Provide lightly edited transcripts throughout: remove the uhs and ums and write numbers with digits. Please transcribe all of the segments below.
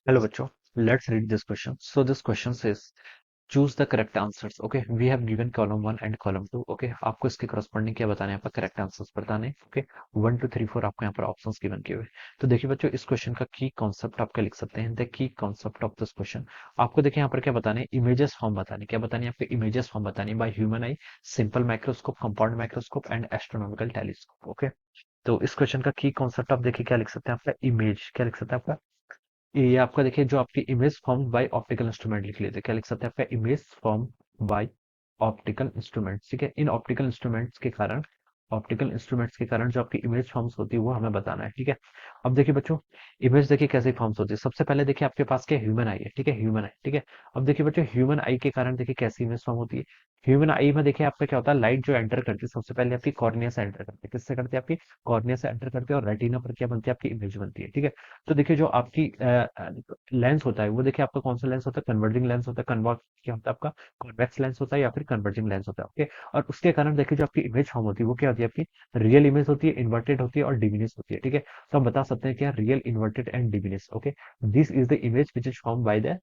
Hello, बच्चों. Let's read this question. So this question says, choose the correct answers. Okay, we have given column 1 and column 2. Okay, आपको इसके corresponding क्या बताना है? यहाँ पर correct answers बताने. Okay, 1 2 3 4 आपको यहाँ पर options given किए हुए. तो देखिए बच्चों, इस question का key concept आप क्या लिख सकते हैं? The key concept of this question. आपको देखिए यहाँ पर क्या बताने हैं? Images form बताने. क्या बतानी है? आपको images form बतानी है by human eye, simple microscope, compound microscope and astronomical telescope. Okay, तो इस क्वेश्चन का की कॉन्सेप्ट आप देखिए क्या लिख सकते हैं? आपका इमेज क्या लिख सकते हैं? आपका ये आपका देखिए जो आपकी image form by optical instrument लिख लेते हैं, क्या लिख सकते हैं? आपका image form by optical instrument. ठीक है, इन ऑप्टिकल इंस्ट्रूमेंट्स के कारण जो आपकी इमेज फॉर्म्स होती है वो हमें बताना है. ठीक है, अब देखिए बच्चों, इमेज देखिए कैसे फॉर्म्स होती है. सबसे पहले देखिए आपके पास क्या ह्यूमन आई है. ठीक है, ह्यूमन आई. ठीक है, अब देखिए बच्चों, ह्यूमन आई के कारण देखिए कैसी इमेज फॉर्म होती है. ह्यूमन आई में देखिए आपका क्या होता है, लाइट जो एंटर करती है सबसे पहले आपकी कॉर्निया से एंटर करती है. किससे करती है? आपकी कॉर्निया से एंटर करती है और रेटिना पर क्या बनती है? आपकी इमेज बनती है. ठीक है, तो देखिए जो आपकी लेंस होता है वो देखिए आपका कौन सा लेंस होता है? कन्वर्जिंग लेंस होता है. कन्वर्ट क्या होता है? आपका कॉन्वेक्स लेंस होता है या फिर कन्वर्जिंग लेंस होता है. ओके, और उसके कारण देखिए जो आपकी इमेज फॉर्म होती है वो क्या होती है? आपकी रियल इमेज होती है, इन्वर्टेड होती है और डिविनिस होती है. ठीक है, तो हम बता सकते हैं क्या? Real, inverted and diminished. Okay, this is the image which is form by the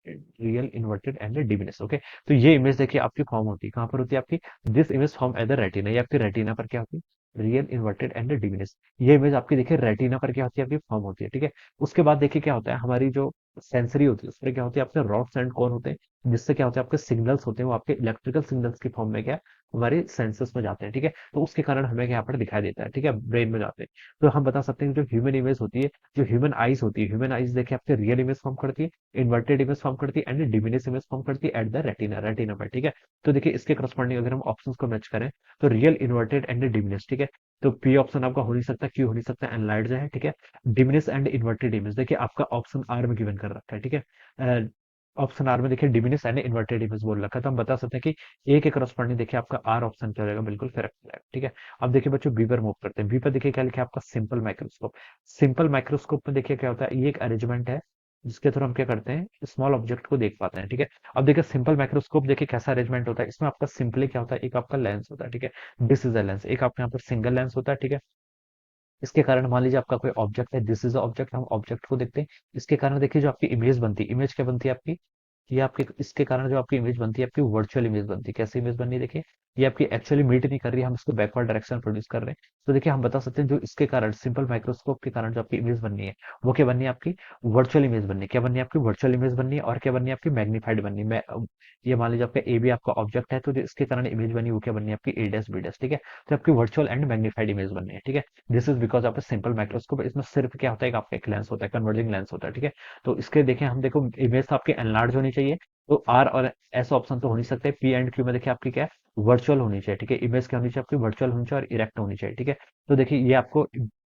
real, inverted and diminished. Okay, तो ये इमेज देखिए आपकी फॉर्म होती है कहाँ पर होती है? आपकी this image form at the retina. ये आपकी रेटिना पर क्या होती है? Real, inverted and diminished. ये इमेज आपकी देखिए रेटिना पर क्या होती है? आपकी फॉर्म होती है. ठीक है, उसके बाद देखिए क्या होता है, हमारी जो सेंसरी होती है उसमें क्या होती है? आपके रॉड्स एंड कोन होते हैं, जिससे क्या होता है? आपके सिग्नल्स होते हैं वो आपके इलेक्ट्रिकल सिग्नल्स की फॉर्म में क्या हमारे सेंसर्स में जाते हैं. ठीक है, तो उसके कारण हमें यहाँ पर दिखाई देता है. ठीक है, ब्रेन में जाते हैं. तो हम बता सकते हैं कि जो ह्यूमन इमेज होती है, जो ह्यूमन आईज होती है, ह्यूमन आईज देखिए आपके रियल इमेज फॉर्म करती है, इन्वर्टेड इमेज फॉर्म करती है एंड डिविनिस इमेज फॉर्म करती है एट द रेटिना, रेटिना पर. ठीक है, तो देखिए इसके करस्पॉन्डिंग अगर हम ऑप्शंस को मैच करें तो रियल, इन्वर्टेड एंड डिविनिस. ठीक है, तो पी ऑप्शन आपका हो नहीं सकता, क्यू हो नहीं सकता, एनलाइड है. ठीक है, डिमिनिश एंड इन्वर्टेड इमेज देखिए आपका ऑप्शन आर में गिवन कर रखा है. ठीक है, ऑप्शन आर में देखिए डिमिनिश एंड इन्वर्टेड इमेज बोल रखा है, तो हम बता सकते हैं कि ए के करस्पॉन्डिंग देखिए आपका आर ऑप्शन क्या हो जाएगा? बिल्कुल करेक्ट है. ठीक है, अब देखिए बच्चों बी पर मूव करते हैं. बी पर देखिए क्या लिखा है? आपका सिंपल माइक्रोस्कोप. सिंपल माइक्रोस्कोप में देखिए क्या होता है? ये एक अरेंजमेंट है जिसके थ्रू हम क्या करते हैं? स्मॉल ऑब्जेक्ट को देख पाते हैं. ठीक है, अब देखिए सिंपल माइक्रोस्कोप देखिए कैसा अरेंजमेंट होता है. इसमें आपका सिंपली क्या होता है? एक आपका लेंस होता है. ठीक है, दिस इज अ लेंस. एक आपके यहाँ पर सिंगल लेंस होता है. ठीक है, इसके कारण मान लीजिए आपका कोई ऑब्जेक्ट है, दिस इज ऑब्जेक्ट, हम ऑब्जेक्ट को देखते हैं. इसके कारण देखिए जो आपकी इमेज बनती है, इमेज क्या बनती है आपकी? ये आपके इसके कारण जो आपकी इमेज बनती है, आपकी वर्चुअल इमेज बनती है. कैसी इमेज बननी है? देखिए ये आपकी एक्चुअली मीट नहीं कर रही है, हम इसको बैकवर्ड डायरेक्शन प्रोड्यूस कर रहे हैं. तो देखिए हम बता सकते हैं जो इसके कारण सिंपल माइक्रोस्कोप के कारण जो आपकी इमेज बननी है वो क्या बननी है? आपकी वर्चुअल इमेज बननी है. क्या बननी है? आपकी वर्चुअल इमेज बननी है. और क्या बननी है? आपकी मैग्नीफाइड बननी है. ये मान लीजिए आपका ए बी आपका ऑब्जेक्ट है, तो जो इसके कारण इमेज बनी वो क्या बननी है? आपकी ए डैश बी डैश. ठीक है, तो आपकी वर्चुअल एंड मैग्नीफाइड इमेज बननी है. ठीक है, this is because of simple microscope. इसमें सिर्फ क्या होता है? आपका एक लेंस होता है, कन्वर्जिंग लेंस होता है. ठीक है, तो इसके देखें हम देखो इमेज तो आपकी एनलार्ज होनी चाहिए, तो आर और एस ऑप्शन तो हो नहीं सकते. पी एंड क्यू में देखिए आपकी क्या है? वर्चुअल होनी चाहिए. ठीक है, इमेज क्या होनी चाहिए? आपकी वर्चुअल होनी चाहिए और इरेक्ट होनी चाहिए. ठीक है, तो देखिए ये आपको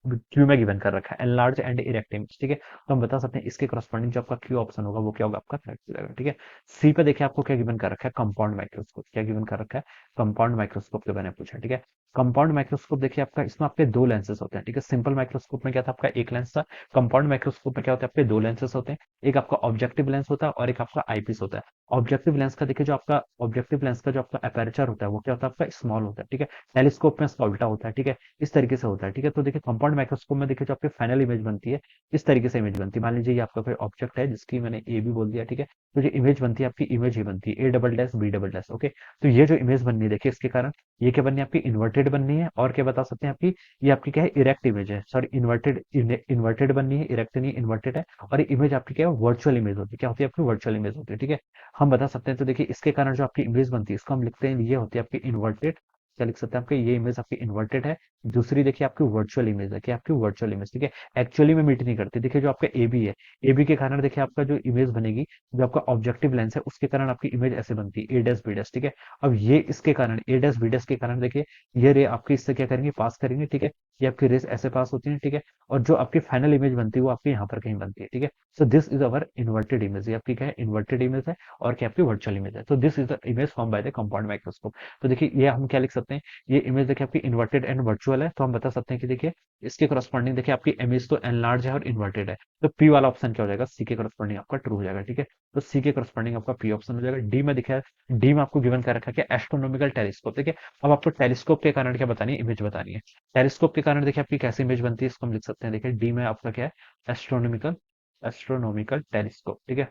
क्यू में गिवन कर रखा है, एनलार्ज एंड इरेक्ट इमेज. ठीक है, तो हम बता सकते हैं इसके करस्पॉन्डिंग जो आपका क्यू ऑप्शन होगा वो क्या होगा? आपका करेक्ट हो जाएगा. ठीक है, सी पे देखिए आपको क्या गिवन कर रखा है? Compound microscope. क्या गिवन कर रखा है? कंपाउंड माइक्रोस्कोप के बारे में पूछा. ठीक है, कंपाउंड माइक्रोस्कोप देखिए आपका इसमें आपके दो लेंसेस होते हैं. ठीक है, सिंपल माइक्रोस्कोप में क्या था? आपका एक लेंस था. कंपाउंड माइक्रोस्कोप में क्या होता है? आपके दो लेंसेस होते हैं. एक आपका ऑब्जेक्टिव लेंस होता है और एक आपका आईपीस होता है. ऑब्जेक्टिव लेंस का जो आपका अपर्चर होता है वो क्या होता है? आपका स्मॉल होता है. ठीक है, टेलीस्कोप में इसका उल्टा होता है. ठीक है, इस तरीके से होता है. ठीक है, तो देखिए कंपाउंड माइक्रोस्कोप में देखिए जो आपकी फाइनल इमेज बनती है इस तरीके से इमेज बनती है. मान लीजिए ये आपका कोई ऑब्जेक्ट है जिसकी मैंने ए भी बोल दिया. ठीक है, तो जो इमेज बनती है आपकी इमेज ही बनती है A double dash B double dash. Okay, तो ये जो इमेज बननी है देखिए इसके कारण ये क्या बननी है? आपकी इन्वर्टेड बननी है. और क्या बता सकते हैं आपकी? ये आपकी क्या है? इरेक्ट इमेज है. सॉरी, इन्वर्टेड बननी है, इरेक्ट नहीं, इन्वर्टेड है. और ये इमेज आपकी क्या है? वर्चुअल इमेज होती है. क्या होती है? आपकी वर्चुअल इमेज होती है. ठीक है, हम बता सकते हैं. तो देखिए इसके कारण जो आपकी इमेज बनती है इसको हम लिखते हैं, ये होती है आपकी इन्वर्टेड. क्या लिख सकते हैं? आपके ये इमेज आपकी इन्वर्टेड है. दूसरी देखिए आपकी वर्चुअल इमेज है. क्या? आपकी वर्चुअल इमेज. ठीक है, एक्चुअली में मीट नहीं करती. देखिए जो आपका ए बी है, ए बी के कारण देखिए आपका जो इमेज बनेगी, जो आपका ऑब्जेक्टिव लेंस है उसके कारण आपकी इमेज ऐसे बनती है ए डैश बी डैश. ठीक है, अब ये इसके कारण ए डैश बी डैश के कारण देखिए ये रे आपकी इससे क्या करेंगे? पास करेंगे. ठीक है, ये आपकी रेस ऐसे पास होती है. ठीक है, और जो आपकी फाइनल इमेज बनती है वो आपकी यहाँ पर कहीं बनती है. ठीक है, so this is our inverted image. ये आपकी क्या है? इन्वर्टेड इमेज है. और क्या? आपकी वर्चुअल इमेज है. तो this is the image form by the compound microscope. तो देखिए ये हम क्या लिख सकते हैं? ये इमेज देखिए आपकी इन्वर्टेड एंड वर्चुअल है, तो हम बता सकते हैं कि देखिए इसके करस्पॉन्डिंग देखिए आपकी इमेज तो एनलार्ज है और इन्वर्टेड है. तो पी वाला ऑप्शन क्या हो जाएगा? सी के करस्पॉन्डिंग आपका ट्रू हो जाएगा. ठीक है, तो सी के करस्पॉन्डिंग आपका पी ऑप्शन हो जाएगा. डी में दिखा है, डी में आपको गिवन कर रखा है कि एस्ट्रोनॉमिकल टेलीस्कोप. देखिए अब आपको टेलीस्कोप के कारण क्या बतानी है? इमेज बतानी है. टेलीस्कोप के कारण देखिए आपकी कैसी इमेज बनती है इसको हम लिख सकते हैं. देखिए डी में आपका क्या है? एस्ट्रोनॉमिकल एस्ट्रोनॉमिकल टेलीस्कोप, ठीक है।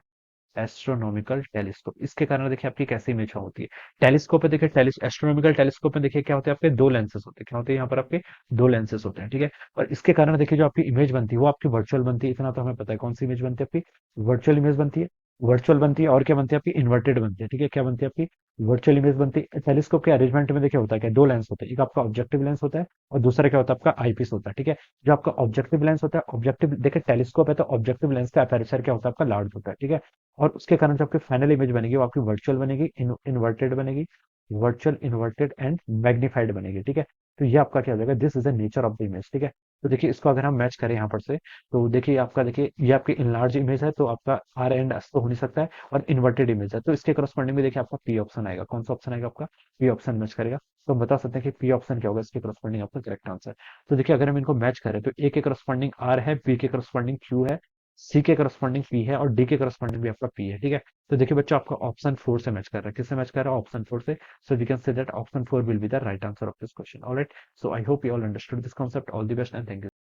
एस्ट्रोनॉमिकल टेलीस्कोप, इसके कारण देखिए आपकी कैसी इमेज फॉर्म होती है। टेलीस्कोप पे देखिए, एस्ट्रोनॉमिकल टेलीस्कोप में देखिए क्या होता है, आपके दो लेंसेस होते हैं। क्या होते हैं यहाँ पर आपके? दो लेंसेस होते हैं, ठीक है। और इसके कारण देखिए जो आपकी इमेज बनती है वो आपकी वर्चुअल बनती है, इतना तो हमें पता है। कौन सी इमेज बनती है आपकी? वर्चुअल इमेज बनती है। वर्चुअल बनती है, और क्या बनती है आपकी? इन्वर्टेड बनती है, ठीक है। क्या बनती है आपकी? वर्चुअल इमेज बनती है। टेलीस्कोप के अरेंजमेंट में देखिए होता है क्या, दो लेंस होते हैं, एक आपका ऑब्जेक्टिव लेंस होता है और दूसरा क्या होता है आपका आईपीस होता है, ठीक है। जो आपका ऑब्जेक्टिव लेंस होता है, ऑब्जेक्टिव देखिए टेलीस्कोप है तो ऑब्जेक्टिव लेंस का अपर्चर क्या होता है आपका? लार्ज होता है, ठीक है। और उसके कारण जो आपकी फाइनल इमेज बनेगी वो आपकी वर्चुअल बनेगी, इन्वर्टेड बनेगी, वर्चुअल, इन्वर्टेड एंड मैग्नीफाइड बनेगी, ठीक है। तो ये आपका क्या हो जाएगा, this is the nature of the image, ठीक है। तो देखिए इसको अगर हम मैच करें यहाँ पर से, तो देखिए आपका, देखिए ये आपकी इनलार्ज इमेज है तो आपका आर एंड एस तो हो नहीं सकता है, और इन्वर्टेड इमेज है तो इसके करस्पॉन्डिंग में देखिए आपका पी ऑप्शन आएगा। कौन सा ऑप्शन आएगा आपका? पी ऑप्शन मैच करेगा। तो हम बता सकते हैं कि पी ऑप्शन क्या होगा, इसके करस्पॉन्डिंग आपका करेक्ट आंसर। तो देखिए अगर हम इनको मैच करें तो ए के करस्पॉन्डिंग आर है, बी के करस्पॉन्डिंग क्यू है, सी के करस्पॉन्डिंग पी है, और डी के करस्पॉन्डिंग भी आपका पी है, ठीक है। तो देखिए बच्चों आपका ऑप्शन फोर से मैच कर रहा है। किससे मैच कर रहा है? ऑप्शन फोर से। So we can say that option 4 will be the right answer of this question. All right. So I hope you all understood this concept. All the best and thank you.